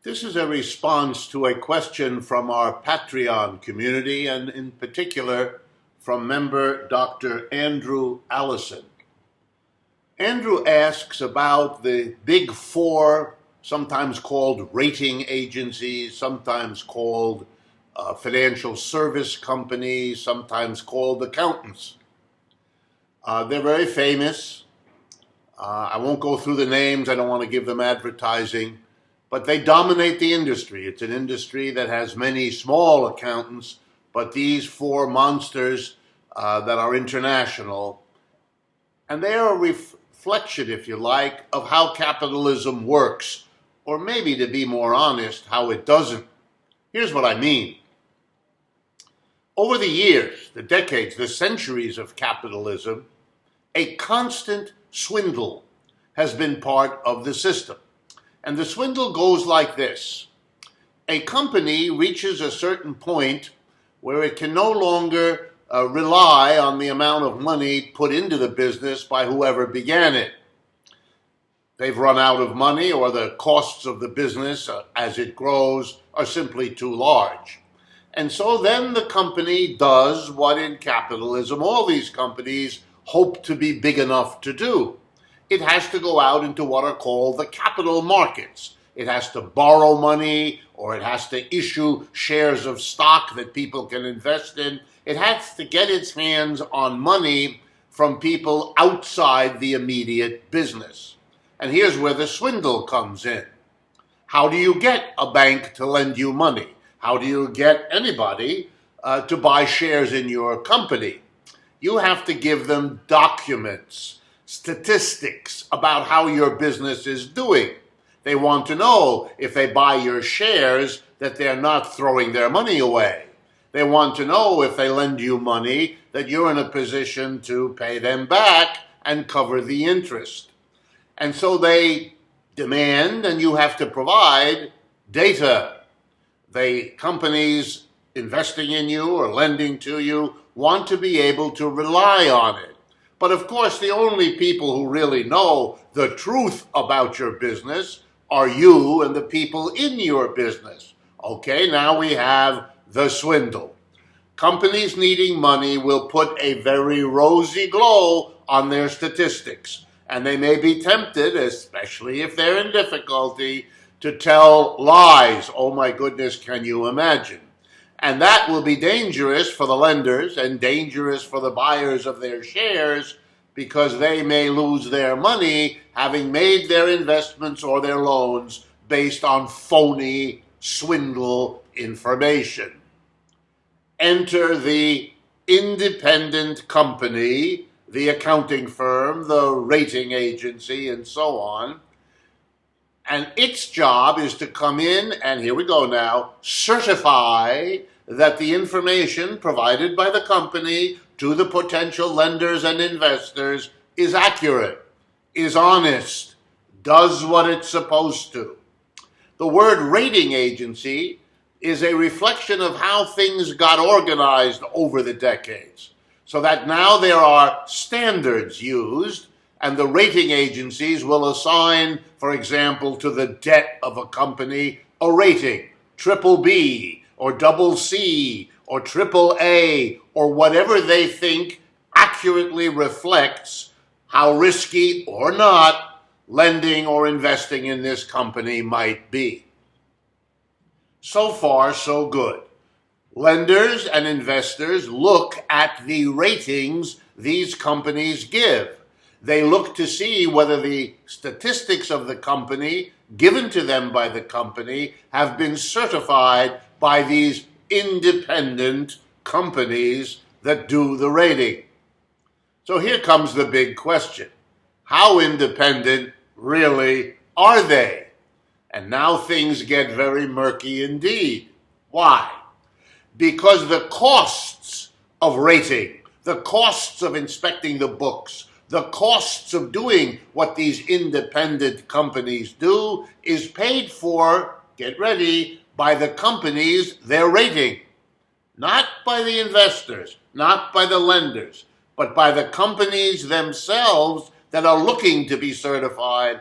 This is a response to a question from our Patreon community, and in particular from member Dr. Andrew Allison. Andrew asks about the big four, sometimes called rating agencies, sometimes called financial service companies, sometimes called accountants. They're very famous. I won't go through the names. I don't want to give them advertising. But they dominate the industry. It's an industry that has many small accountants, but these four monsters that are international, and they are a reflection, if you like, of how capitalism works, or maybe, to be more honest, how it doesn't. Here's what I mean. Over the years, the decades, the centuries of capitalism, a constant swindle has been part of the system. And the swindle goes like this. A company reaches a certain point where it can no longer rely on the amount of money put into the business by whoever began it. They've run out of money, or the costs of the business as it grows are simply too large. And so then the company does what in capitalism all these companies hope to be big enough to do. It has to go out into what are called the capital markets. It has to borrow money, or it has to issue shares of stock that people can invest in. It has to get its hands on money from people outside the immediate business. And here's where the swindle comes in. How do you get a bank to lend you money? How do you get anybody to buy shares in your company? You have to give them documents, statistics about how your business is doing. They want to know, if they buy your shares, that they're not throwing their money away. They want to know, if they lend you money, that you're in a position to pay them back and cover the interest. And so they demand, and you have to provide, data. The companies investing in you or lending to you want to be able to rely on it. But of course, the only people who really know the truth about your business are you and the people in your business. Okay, now we have the swindle. Companies needing money will put a very rosy glow on their statistics, and they may be tempted, especially if they're in difficulty, to tell lies. Oh my goodness, can you imagine? And that will be dangerous for the lenders and dangerous for the buyers of their shares, because they may lose their money having made their investments or their loans based on phony swindle information. Enter the independent company, the accounting firm, the rating agency, and so on. And its job is to come in and, here we go now, certify that the information provided by the company to the potential lenders and investors is accurate, is honest, does what it's supposed to. The word rating agency is a reflection of how things got organized over the decades, so that now there are standards used, and the rating agencies will assign, for example, to the debt of a company a rating, BBB or CC or AAA, or whatever they think accurately reflects how risky or not lending or investing in this company might be. So far, so good. Lenders and investors look at the ratings these companies give. They look to see whether the statistics of the company given to them by the company have been certified by these independent companies that do the rating. So here comes the big question. How independent really are they? And now things get very murky indeed. Why? Because the costs of rating, the costs of inspecting the books, the costs of doing what these independent companies do is paid for, get ready, by the companies they're rating. Not by the investors, not by the lenders, but by the companies themselves that are looking to be certified